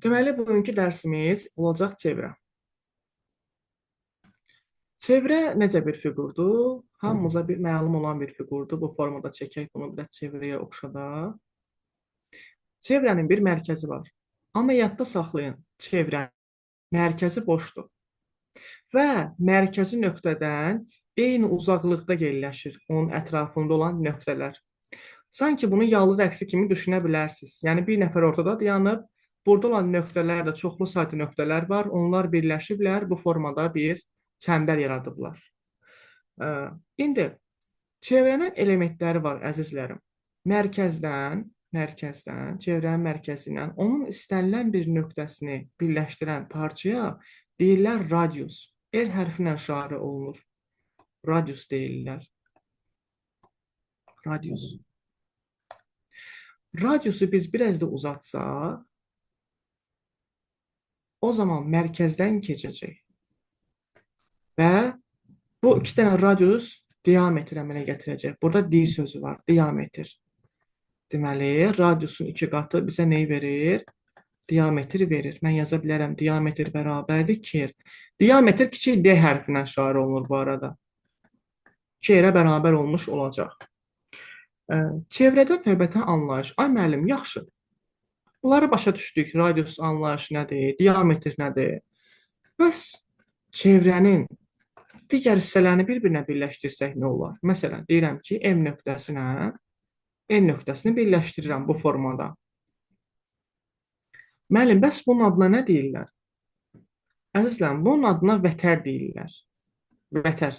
Deməli, bugünkü dərsimiz olacaq çevrə. Çevrə necə bir fiqurdur? Hamımıza bir məlum olan bir fiqurdur. Bu formada çəkək bunu biraz çevrəyə oxşadaq. Çevrənin bir mərkəzi var. Amma yadda saxlayın, çevrənin mərkəzi boşdur. Və mərkəzi nöqtədən eyni uzaqlıqda yerləşir onun ətrafında olan nöqtələr. Sanki bunu yallı rəqsi kimi düşünə bilərsiniz. Yəni bir nəfər ortada dayanıb, burada olan nöqtələr də çoxlu sayda nöqtələr var. Onlar birləşiblər, bu formada bir çəmbər yaradıblar. İndi çevrənin elementləri var, əzizlərim. Mərkəzdən, çevrənin mərkəzindən onun istənilən bir nöqtəsini birləşdirən parçaya deyirlər radius. R hərfi ilə işarə olunur. Radius deyirlər. Radius. Radiusu biz biraz da uzatsaq, o zaman mərkəzdən keçəcək. Və bu iki dənə radius diametr əmələ gətirəcək. Burada D sözü var, diametr. Deməli, radiusun iki qatı bizə neyi verir? Diametr verir. Mən yaza bilərəm, diametr bərabərdir 2R. Diametr kiçik D hərfinə işarə olunur bu arada. 2R-ə bərabər olmuş olacaq. Çevrədən növbəti anlayış. Ay müəllim, yaxşı. Bunları başa düşdük. Radius anlayışı nədir? Diametr nədir? Bəs çevrənin digər hissələrini bir-birinə birləşdirsək nə olar? Məsələn, deyirəm ki, M nöqtəsinə N nöqtəsini birləşdirirəm bu formada. Müəllim, bəs bunun adına nə deyirlər? Əzizlərim, bunun adına vətər deyirlər. Vətər.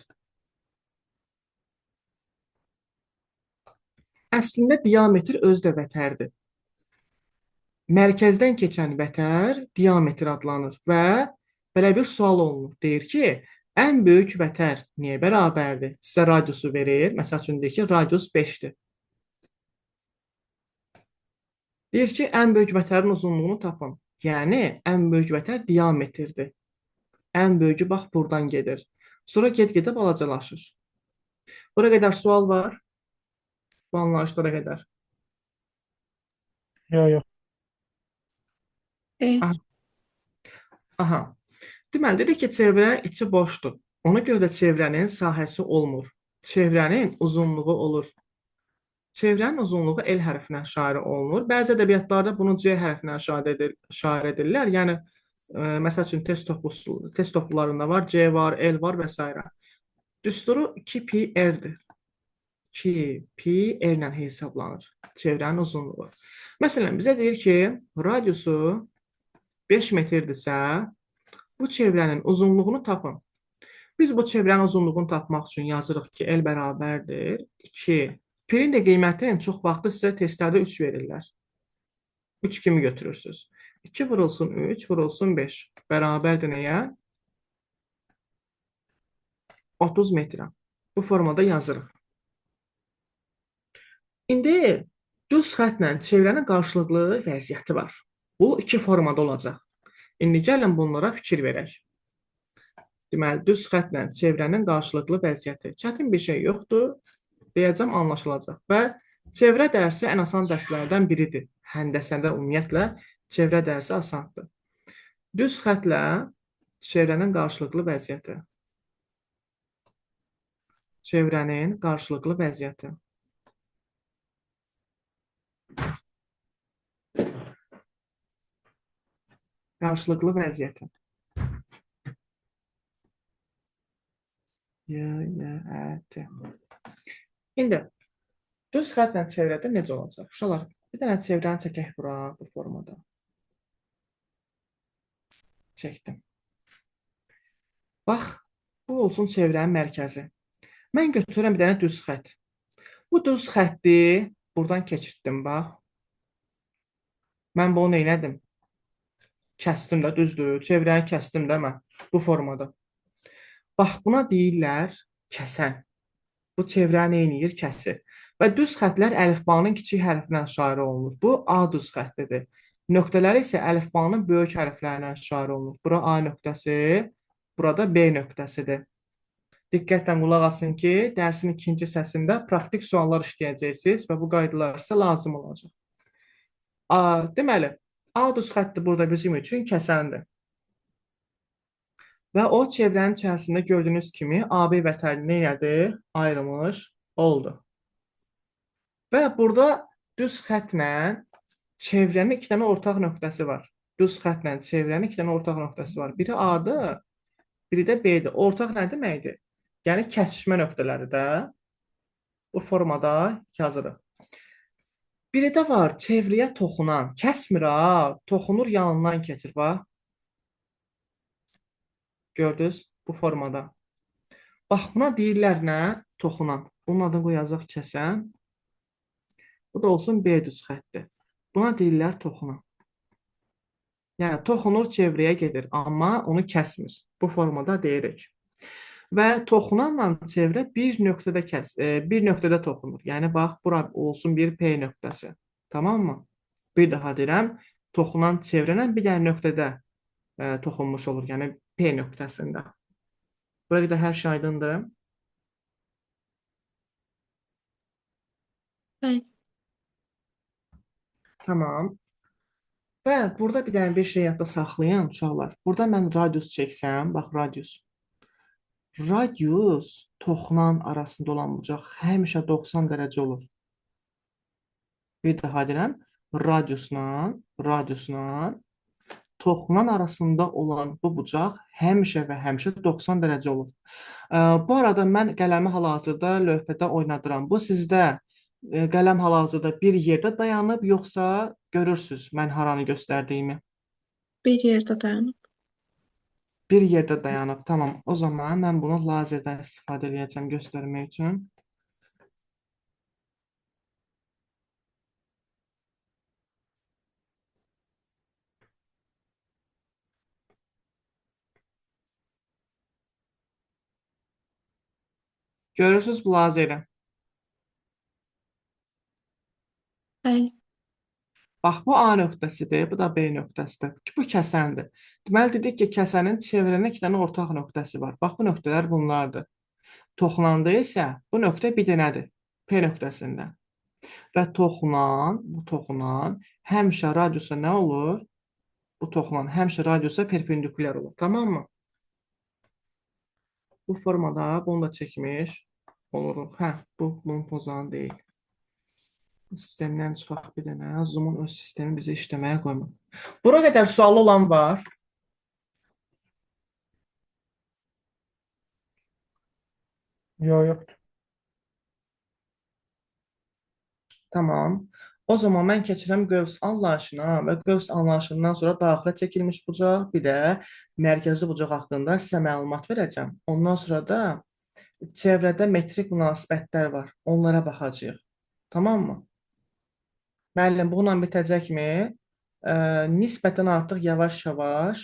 Əslində diametr özü də vətərdir. Mərkəzdən keçən vətər diametr adlanır və belə bir sual olunur. Deyir ki, ən böyük vətər niyə bərabərdir? Sizə radiusu verir. Məsəl üçün deyir ki, radius 5-dir. Deyir ki, ən böyük vətərin uzunluğunu tapın. Yəni, ən böyük vətər diametrdir. Ən böyükü bax buradan gedir. Sonra get-gedə balacalaşır. Bura qədər sual var. Bu anlayışlara qədər. Yok yok. Aha. Aha. Deməli, dedik ki, çevrə içi boşdur. Ona görə də çevrənin sahəsi olmur. Çevrənin uzunluğu olur. Çevrənin uzunluğu L hərfinə işarə olunur. Bəzi ədəbiyyatlarda bunu C hərfinə işarə edirlər. Yəni, məsəl üçün test toplularında var, C var, L var və s. Düsturu 2pi R-dir. 2pi R ilə hesablanır. Çevrənin uzunluğu. Məsələn, bizə deyir ki, radiusu 5 metrdirsə, bu çevrənin uzunluğunu tapın. Biz bu çevrənin uzunluğunu tapmaq üçün yazırıq ki, L bərabərdir 2. Pirin də qiymətini çox vaxtı sizə testlərdə 3 verirlər. 3 kimi götürürsünüz. 2 vurulsun 3, vurulsun 5. Bərabərdir nəyə? 30 metrə. Bu formada yazırıq. İndi düz xəttlə çevrənin qarşılıqlı vəziyyəti var. Bu iki formada olacaq. İndi gəlin bunlara fikir verək. Deməli, düz xəttlə çevrənin qarşılıqlı vəziyyəti. Çətin bir şey yoxdur. Deyəcəm, anlaşılacaq. Və çevrə dərsi ən asan dərslərdən biridir. Həndəsədə ümumiyyətlə çevrə dərsi asandır. Düz xəttlə çevrənin qarşılıqlı vəziyyəti. Çevrənin qarşılıqlı vəziyyəti. Qarşılıqlı vəziyyəti. Y-Y-Ə-T. İndi düz xəttlə çevrədə necə olacaq? Uşaqlar, bir dənə çevrəni çəkək bura, bu formada. Çəkdim. Bax, bu olsun çevrənin mərkəzi. Mən götürürəm bir dənə düz xətt. Bu düz xətti buradan keçirtdim, bax. Mən bunu neylədim? Kəstim də, düzdür. Çevrəni kəstim də mən bu formada. Bax, buna deyirlər kəsən. Bu çevrəni neyniyir? Kəsir. Və düz xəttlər əlifbanın kiçik hərfinə işarə olunur. Bu A düz xəttidir. Nöqtələri isə əlifbanın böyük hərflərinə işarə olunur. Bura A nöqtəsi, burada B nöqtəsidir. Diqqətlə qulaq asın ki, dərsin ikinci hissəsində praktik suallar işləyəcəksiniz və bu qaydalar sizə lazım olacaq. Deməli, A düz xətti burada bizim üçün kəsəndir. Və o çevrənin içərisində gördüyünüz kimi AB vətənini nə elədi? Ayrılmış oldu. Və burada düz xəttlə çevrənin iki dənə ortaq nöqtəsi var. Düz xəttlə çevrənin iki dənə ortaq nöqtəsi var. Biri A-dır, biri də B-dir. Ortaq nə deməkdir? Yəni kəsişmə nöqtələri də bu formada yazırıq. Biri də var çevrəyə toxunan, kəsmir ha, toxunur yanından keçir bax. Gördünüz bu formada. Bax buna deyirlər nə? Toxunan. Bunun adını qoyacaq kəsən. Bu da olsun B düz xətti. Buna deyirlər toxunan. Yəni toxunur çevrəyə gedir, amma onu kəsmir. Bu formada deyirik. Və toxunanla çevrə bir nöqtədə toxunur. Yəni bax bura olsun bir P nöqtəsi. Tamam mı? Bir daha deyirəm, toxunan çevrə bir dənə nöqtədə toxunmuş olur. Yəni P nöqtəsində. Buraya qədər hər şey aydındır. Bəli. Tamam. Və burada bir dənə bir şey yadda saxlayın uşaqlar. Burada mən radius çəksəm, bax radius. Radius toxunan arasında olan bucaq həmişə 90 dərəcə olur. Bir daha deyirəm, radiusla toxunan arasında olan bu bucaq həmişə və həmişə 90 dərəcə olur. Bu arada mən qələmi hal-hazırda lövhədə oynadıram. Bu sizdə qələm hal-hazırda bir yerdə dayanıb, yoxsa görürsünüz mən haranı göstərdiyimi? Bir yerdə dayanıb. Bir yerdə dayanıb. Tamam. O zaman mən bunu lazerdən istifadə edəcəm göstərmək üçün. Görürsünüz bu lazeri. Bəli. Bax, bu A nöqtəsidir, bu da B nöqtəsidir. Bu kəsəndir. Deməli, dedik ki, kəsənin çevrənin iki dənə ortaq nöqtəsi var. Bax, bu nöqtələr bunlardır. Toxunanda isə bu nöqtə bir dənədir. P nöqtəsində. Və bu toxunan həmişə radiusa nə olur? Bu toxunan həmişə radiusa perpendikulyar olur. Tamam mı? Bu formada bunu da çəkmiş oluruq. Hə, bunun pozanı deyil. Sistemdən çıxaq bir dənə. Zoom-un öz sistemi bizi işləməyə qoymur. Bura qədər sualı olan var. Yoxdur. Tamam. O zaman mən keçirəm qövs anlayışına və qövs anlayışından sonra daxilə çəkilmiş bucaq, bir də mərkəzi bucaq haqqında sizə məlumat verəcəm. Ondan sonra da çevrədə metrik münasibətlər var. Onlara baxacağıq. Tamam mı? Müəllim, bununla bitəcəkmi? Nisbətən artıq yavaş-yavaş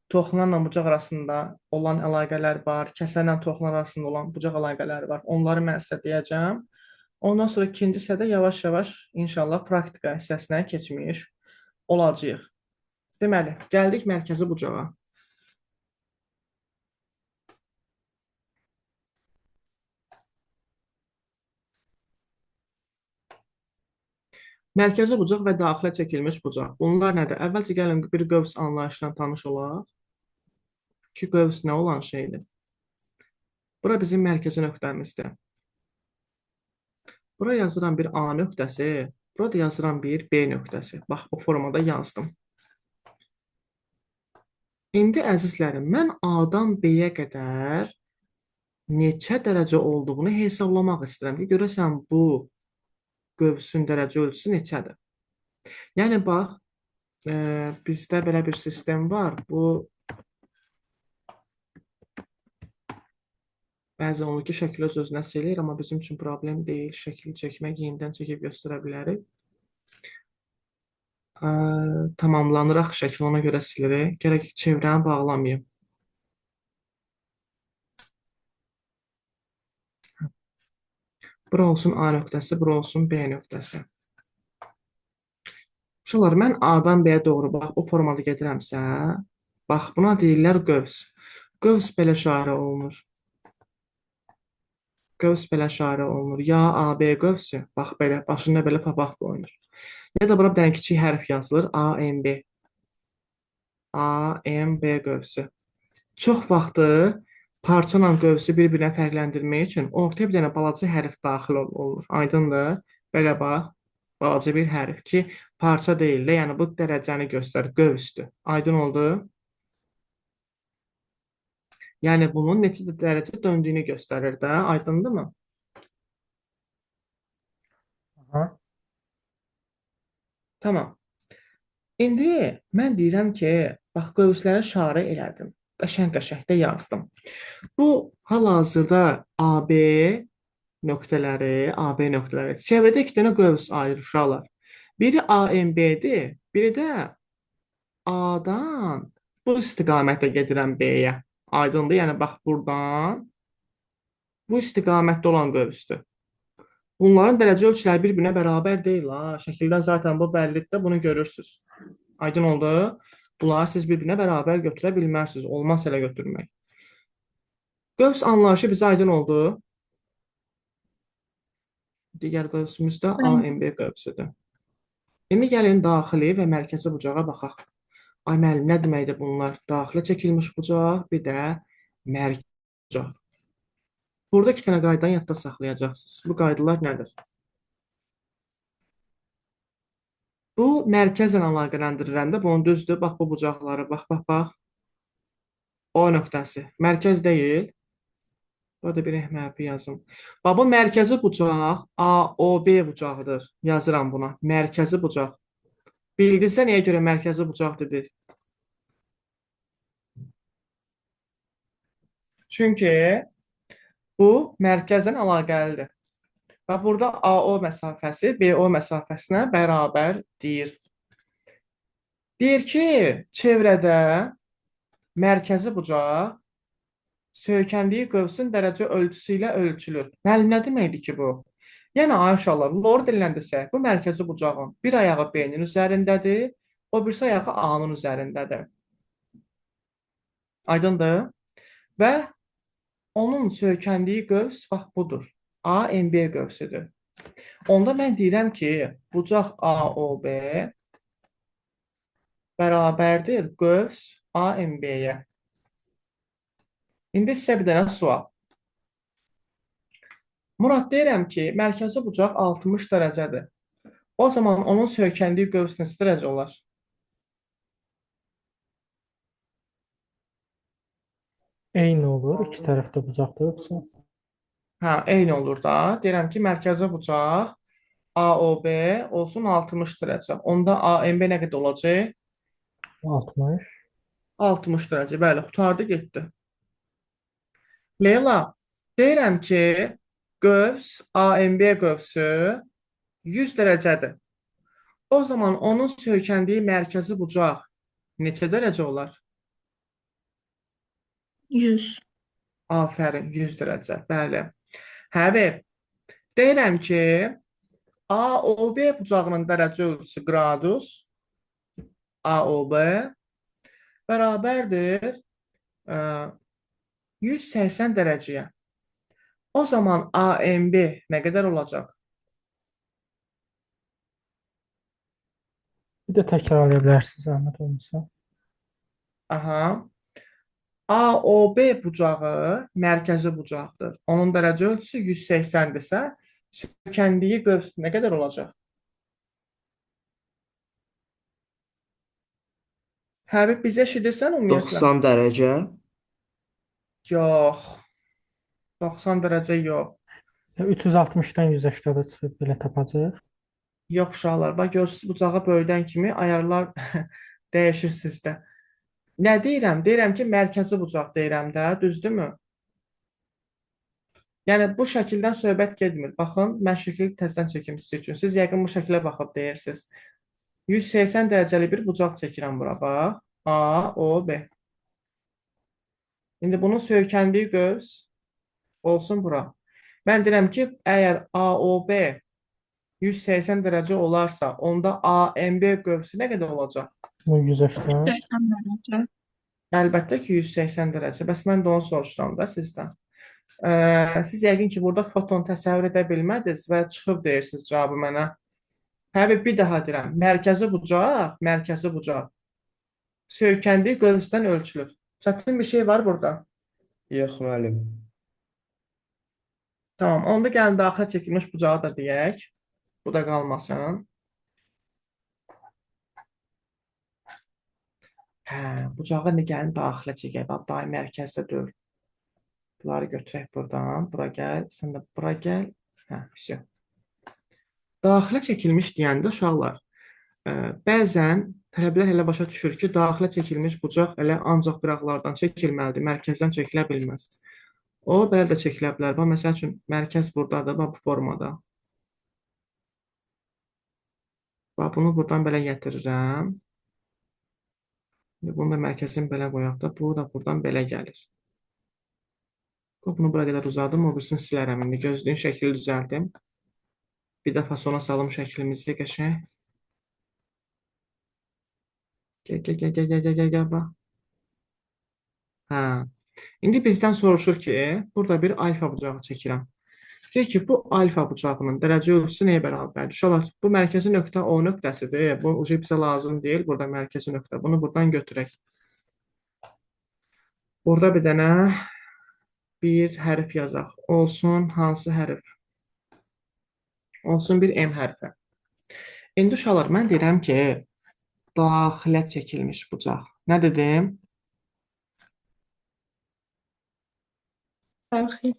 toxunanla bucaq arasında olan əlaqələr var, kəsənlə toxunan arasında olan bucaq əlaqələri var. Onları mən sizə deyəcəm. Ondan sonra ikinci hissədə yavaş-yavaş inşallah praktika hissəsinə keçmiş olacağıq. Deməli, gəldik mərkəzi bucağa. Mərkəzi bucaq və daxilə çəkilmiş bucaq. Bunlar nədir? Əvvəlcə gəlin bir qövs anlayışla tanış olaq. Ki, qövs nə olan şeydir? Bura bizim mərkəzi nöqtəmizdir. Bura yazıram bir A nöqtəsi, burada yazıram bir B nöqtəsi. Bax, o formada yazdım. İndi əzizlərim, mən A-dan B-yə qədər neçə dərəcə olduğunu hesablamaq istəyirəm ki, görəsən bu qövsün dərəcə ölçüsü neçədir? Yəni, bax, bizdə belə bir sistem var. Bu, bəzən olur ki, şəkil öz-özünə silir, amma bizim üçün problem deyil. Şəkili çəkmək, yenidən çəkib göstərə bilərik. Tamamlanıraq şəkil, ona görə silirik. Gərək çevrəni bağlamayım. Bura olsun A nöqtəsi, bura olsun B nöqtəsi. Uşaqlar, mən A-dan B-yə doğru, bax, o formada gedirəmsə, bax, buna deyirlər qövs. Qövs belə şarə olunur. Qövs belə şarə olunur. Ya AB qövsü, bax, belə, başında belə papaq qoyulur. Ya da bura bir dənə kiçik hərf yazılır, AMB. A, M, B qövsü. Çox vaxtı parça ilə qövsü bir-birinə fərqləndirmək üçün ortaya bir dənə balaca hərf daxil olur. Aydındır? Belə bax, balaca bir hərf ki, parça deyil də, yəni bu dərəcəni göstərir, qövsdür. Aydın oldu? Yəni bunun neçə dərəcə döndüyünü göstərir də, aydındırmı? Aha. Tamam. İndi mən deyirəm ki, bax qövslərə işarə elədim. Qəşəng-qəşəng də yazdım. Bu hal-hazırda AB nöqtələri. Çevrədə iki dənə qövs ayrı uşaqlar. Biri AMB-dir, biri də A-dan bu istiqamətdə gedirəm B-yə. Aydındır? Yəni bax burdan bu istiqamətdə olan qövsdür. Bunların dərəcə ölçüləri bir-birinə bərabər deyil ha. Şəkildən zaten bu bəllidir də bunu görürsüz. Aydın oldu? Bunları siz bir-birinə bərabər götürə bilmərsiniz. Olmaz elə götürmək. Qövs anlayışı bizə aydın oldu. Digər qövsümüz də Bəli. AMB qövsüdür. İndi gəlin daxili və mərkəzi bucağa baxaq. Ay müəllim, nə deməkdir bunlar? Daxilə çəkilmiş bucaq, bir də mərkəzi bucaq. Burada iki dənə qaydanı yadda saxlayacaqsınız. Bu qaydalar nədir? Bu mərkəzlə əlaqələndirirəndə bunun düzdür. Bax bu bucaqları, bax. O nöqtəsi. Mərkəz deyil. Burada bir hərfi yazım. Bax bu mərkəzi bucaq AOB bucağıdır. Yazıram buna. Mərkəzi bucaq. Bildinizsə nəyə görə mərkəzi bucaq dedik? Çünki bu mərkəzlə əlaqəlidir. Və burada AO məsafəsi BO məsafəsinə bərabərdir. Deyir ki, çevrədə mərkəzi bucaq söykəndiyi qövsün dərəcə ölçüsü ilə ölçülür. Müəllim, nə deməkdir ki bu? Yəni, Ayşələr, lor dilində desək, bu mərkəzi bucağın bir ayağı B-nin üzərindədir, o birisi ayağı A-nın üzərindədir. Aydındır? Və onun söykəndiyi qövs bax budur. AMB qövsüdür. Onda mən deyirəm ki, bucaq AOB bərabərdir qövs AMB-yə. İndi sizə bir dənə sual. Murad, deyirəm ki, mərkəzi bucaq 60 dərəcədir. O zaman onun söykəndiyi qövs neçə dərəcə olar? Eyni olur. İki tərəfdə bucaqda yoxsa? Hə, eyni olur da. Deyirəm ki, mərkəzi bucaq AOB olsun 60 dərəcə. Onda AMB nə qədər olacaq? 60. 60 dərəcə. Bəli, qurtardı, getdi. Leyla, deyirəm ki, qövs AMB qövsü 100 dərəcədir. O zaman onun söykəndiyi mərkəzi bucaq neçə dərəcə olar? 100. Afərin, 100 dərəcə. Bəli. Həbi, deyirəm ki, AOB bucağının dərəcə ölçüsü qradus AOB bərabərdir 180 dərəcəyə. O zaman AMB nə qədər olacaq? Bir də təkrarlaya bilərsiniz, zəhmət olmasa. Aha. AOB bucağı mərkəzi bucaqdır. Onun dərəcə ölçüsü 180-dirsə, söykəndiyi qövs nə qədər olacaq? Həbib, bizə eşidirsən ümumiyyətlə? 90 dərəcə. Yox. 90 dərəcə yox. 360-dan 180-ə çıxıb belə tapacaq. Yox uşaqlar. Bax görürsünüz bucağı böyüdən kimi ayarlar dəyişir sizdə. Nə deyirəm? Deyirəm ki, mərkəzi bucaq deyirəm də, düzdürmü? Yəni bu şəkildən söhbət getmir. Baxın, mən şəkili təzədən çəkim sizin üçün. Siz yəqin bu şəkilə baxıb deyirsiniz. 180 dərəcəli bir bucaq çəkirəm bura, bax. A, O, B. İndi bunun söykəndiyi qövs olsun bura. Mən deyirəm ki, əgər AOB 180 dərəcə olarsa, onda AMB qövsü nə qədər olacaq? 180. 80 dərəcə. Əlbəttə ki, 180 dərəcə. Bəs mən də onu soruşuram da sizdən. Siz yəqin ki, burada foton təsəvvür edə bilmədiniz və çıxıb deyirsiniz cavabı mənə. Həbib, bir daha deyirəm. Mərkəzi bucaq. Söykəndiyi qövsdən ölçülür. Çətin bir şey var burada. Yox, müəllim. Tamam, onda gəlin daxilə çəkilmiş bucağı da deyək. Bu da qalmasın. Hə, bucağı nə gəlin daxilə çəkək. Bax, daim mərkəzdə deyil. Bunları götürək buradan. Bura gəl, sən də bura gəl. Hə, pis. Daxilə çəkilmiş deyəndə uşaqlar, bəzən tələbələr elə başa düşür ki, daxilə çəkilmiş bucaq elə ancaq qıraqlardan çəkilməlidir, mərkəzdən çəkilə bilməz. O, belə də çəkilə bilər. Bax, məsəl üçün, mərkəz buradadır, bax, bu formada. Bax, bunu buradan belə gətirirəm. Bunu da mərkəzin belə qoyaq da, bu da buradan belə gəlir. Bunu bura qədər uzadım, o birisini silərəm. İndi gözlüyün şəkli düzəldim. Bir dəfə sona salım şəklimizi qəşəng. Gəl, bax. Hə. İndi bizdən soruşur ki, burada bir alfa bucağı çəkirəm. Deyək ki, bu alfa bucağının dərəcə ölçüsü nəyə bərabərdir? Uşaqlar, bu mərkəzi nöqtə O nöqtəsidir. Bu ucu bizə lazım deyil. Burada mərkəzi nöqtə. Bunu buradan götürək. Burada bir dənə bir hərf yazaq. Olsun hansı hərf? Olsun bir M hərfi. İndi uşaqlar, mən deyirəm ki, daxilə çəkilmiş bucaq. Nə dedim? Daxil.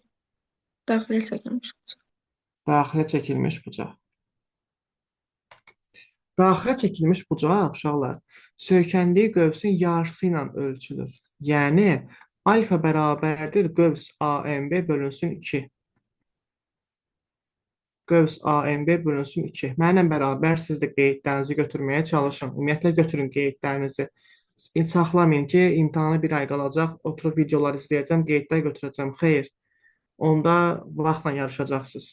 Daxilə çəkilmiş bucaq. Daxilə çəkilmiş bucaq. Daxilə çəkilmiş bucaq, uşaqlar, söykəndiyi qövsün yarısı ilə ölçülür. Yəni, alfa bərabərdir qövs AMB bölünsün 2. Qövs AMB bölünsün 2. Mənlə bərabər siz də qeydlərinizi götürməyə çalışın. Ümumiyyətlə götürün qeydlərinizi. Saxlamayın ki, imtahanı bir ay qalacaq, oturub videolar izləyəcəm, qeydlər götürəcəm. Xeyr, onda vaxtla yarışacaqsınız.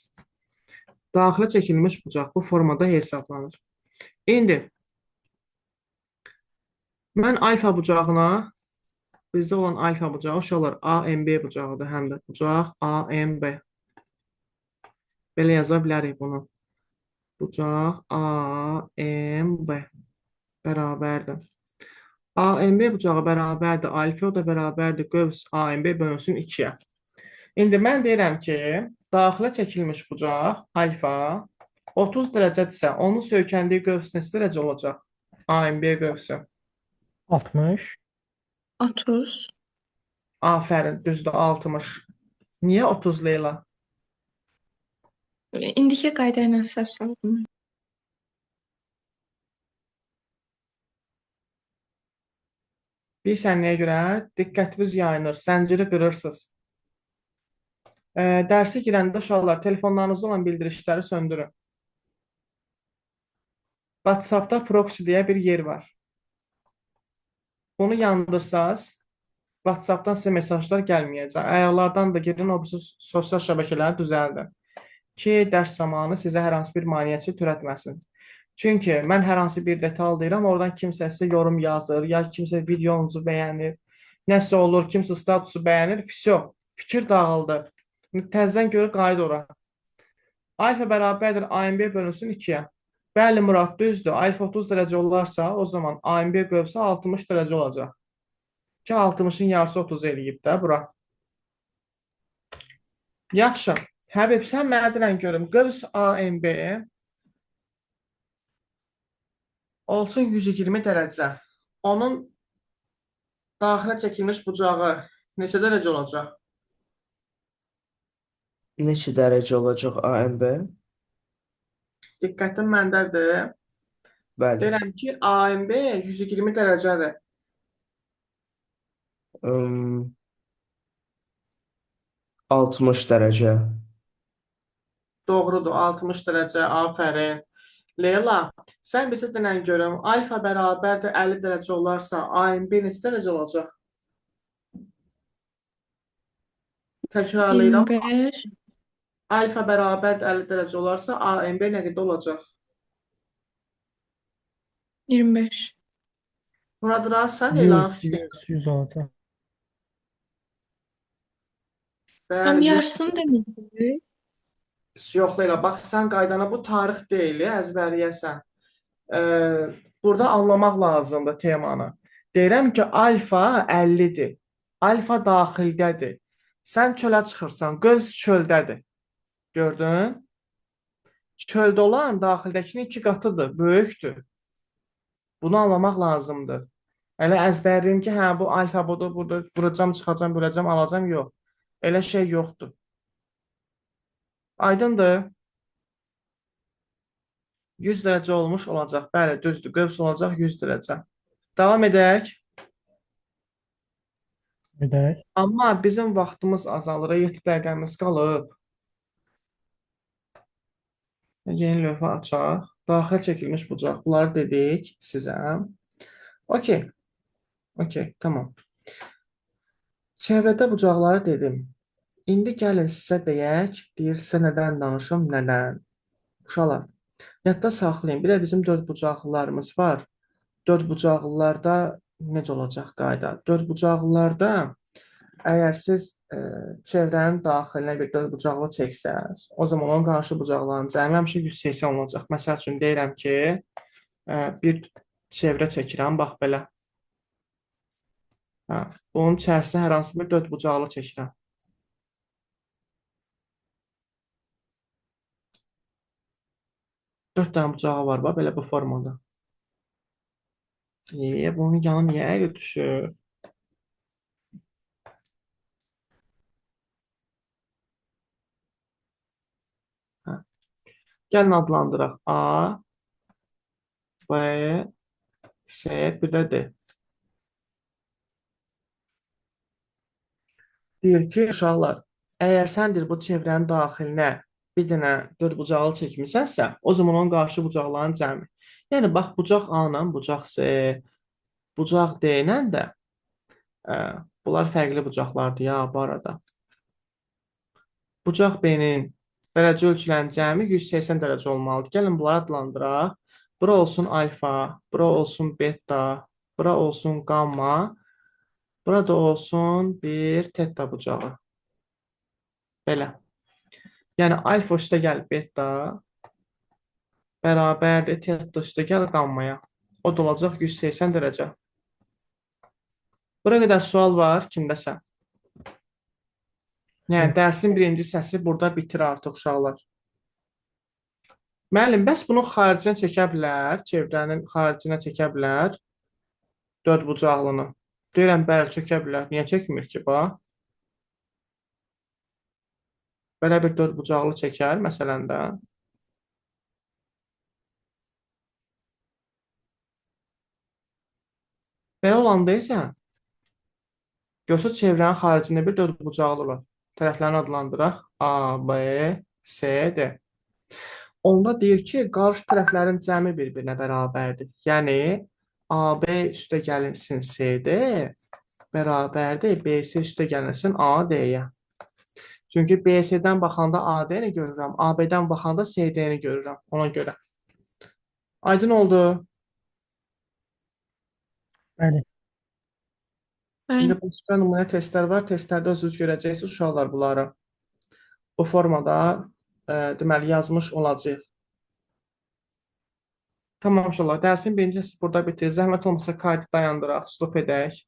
Daxilə çəkilmiş bucaq bu formada hesablanır. İndi, mən alfa bucağına, bizdə olan alfa bucağı, uşaqlar AMB bucağıdır, həm də bucaq AMB. Belə yaza bilərik bunu. Bucaq AMB bərabərdir. AMB bucağı bərabərdir, alfa o da bərabərdir, qövs AMB bölünsün 2-yə. İndi mən deyirəm ki, daxilə çəkilmiş bucaq alfa 30 dərəcədirsə, onun söykəndiyi qövs neçə dərəcə olacaq? AMB qövsü. 60. 30. Afərin, düzdür 60. Niyə 30 Leyla? İndiki qayda ilə səhv saldım. Bir sənəyə görə diqqətiniz yayınır, zənciri qırırsınız. Dərsə girəndə uşaqlar, telefonlarınızda olan bildirişləri söndürün. WhatsAppda proxy deyə bir yer var. Bunu yandırsaz, WhatsAppdan sizə mesajlar gəlməyəcək. Ayaqlardan da girin, o sosial şəbəkələri düzəldin. Ki, dərs zamanı sizə hər hansı bir maneəçi törətməsin. Çünki mən hər hansı bir detal deyirəm, oradan kimsə sizə yorum yazır, ya kimsə videonuzu bəyənir, nəsə olur, kimsə statusu bəyənir, fikir dağıldı. Təzədən görə qayıt ora. Alfa bərabərdir AMB bölünsün 2-yə. Bəli, Murad, düzdür. Alfa 30 dərəcə olarsa, o zaman AMB qövsü 60 dərəcə olacaq. Ki, 60-ın yarısı 30 eləyib də bura. Yaxşı. Həbib, sən mənə deyən görüm. Qövs AMB olsun 120 dərəcə. Onun daxilə çəkilmiş bucağı neçə dərəcə olacaq? Neçə dərəcə olacaq AMB? Diqqətim məndədir. Bəli. Deyirəm ki, AMB 120 dərəcədir. Im, 60 dərəcə. Doğrudur, 60 dərəcə, afərin. Leyla, sən bizə denən görüm, alfa bərabərdir 50 dərəcə olarsa, AMB neçə dərəcə olacaq? Təkrarlayıram. 25. Alfa bərabərdir 50 dərəcə olarsa, AMB nə qədər olacaq? 25. Murad razısan, Leyla? 100 olacaq. Tam Bəli, yarısını deməyəcək. yox Leyla, bax sən qaydana bu tarix deyil, əzbərləyəsən. Burada anlamaq lazımdır temanı. Deyirəm ki, alfa 50-dir. Alfa daxildədir. Sən çölə çıxırsan, qövs çöldədir. Gördün? Çöldə olan daxildəkinin 2 qatıdır, böyükdür. Bunu anlamaq lazımdır. Elə əzbərliyim ki, hə bu alfa budur, burada vuracam, çıxacam, böləcəm, alacam, yox. Elə şey yoxdur. Aydındır? 100 dərəcə olmuş olacaq. Bəli, düzdür. Qövs olacaq 100 dərəcə. Davam edək. Edək. Amma bizim vaxtımız azalır. 7 dəqiqəmiz qalıb. Yeni lövhə açaq. Daxil çəkilmiş bucaq. Bunları dedik sizə. Okey. Okey, tamam. Çevrədə bucaqları dedim. İndi gəlin sizə deyək, deyir sizə nədən danışım, nədən. Uşaqlar, yadda saxlayın. Bir də bizim dörd bucaqlılarımız var. Dörd bucaqlılarda necə olacaq qayda? Dörd bucaqlılarda əgər siz çevrənin daxilinə bir dörd bucaqlı çəksəz, o zaman onun qarşı bucaqlarının cəmi həmişə 180 olacaq. Məsəl üçün deyirəm ki, bir çevrə çəkirəm, bax belə. Bunun içərisinə hər hansı bir dörd bucaqlı çəkirəm. 4 dənə bucağı var, bax, belə bu formada. Bunun yanı niyə əyri düşür? Gəlin adlandıraq. A, B, C, bir də D. Deyir ki, uşaqlar, əgər səndir bu çevrənin daxilinə bir dənə dörd bucaqlı çəkmisənsə, o zaman onun qarşı bucaqların cəmi. Yəni, bax, bucaq A ilə, bucaq C, bucaq D ilə də bunlar fərqli bucaqlardır ya, bu arada. Bucaq B-nin dərəcə ölçülərin cəmi 180 dərəcə olmalıdır. Gəlin, bunları adlandıraq. Bura olsun alfa, bura olsun beta, bura olsun gamma, burada olsun bir teta bucağı. Belə. Yəni, alfa üstə gəl beta bərabərdir teta üstə gəl qammaya. O da olacaq 180 dərəcə. Bura qədər sual var kimdəsə? Yəni, dərsin birinci səsi burada bitir artıq uşaqlar. Müəllim, bəs bunu xaricinə çəkə bilər, çevrənin xaricinə çəkə bilər dörd bucaqlını. Deyirəm, bəli, çəkə bilər. Niyə çəkmir ki, bax? Belə bir dörd bucaqlı çəkər, məsələn də. Belə olanda isə görsə çevrənin xaricində bir dörd bucaqlı var. Tərəflərini adlandıraq. A, B, C, D. Onda deyir ki, qarşı tərəflərin cəmi bir-birinə bərabərdir. Yəni, AB üstə gəlinsin CD bərabərdir. BC üstə gəlinsin AD-yə. Çünki BC-dən baxanda AD-ni görürəm, AB-dən baxanda CD-ni görürəm. Ona görə. Aydın oldu. Bəli. İndi başqa nümunə testlər var. Testlərdə özünüz görəcəksiniz uşaqlar bunları. Bu formada deməli yazmış olacaq. Tamam uşaqlar. Dərsin birinci hissəsi burada bitirir. Zəhmət olmasa kaydı dayandıraq, stop edək.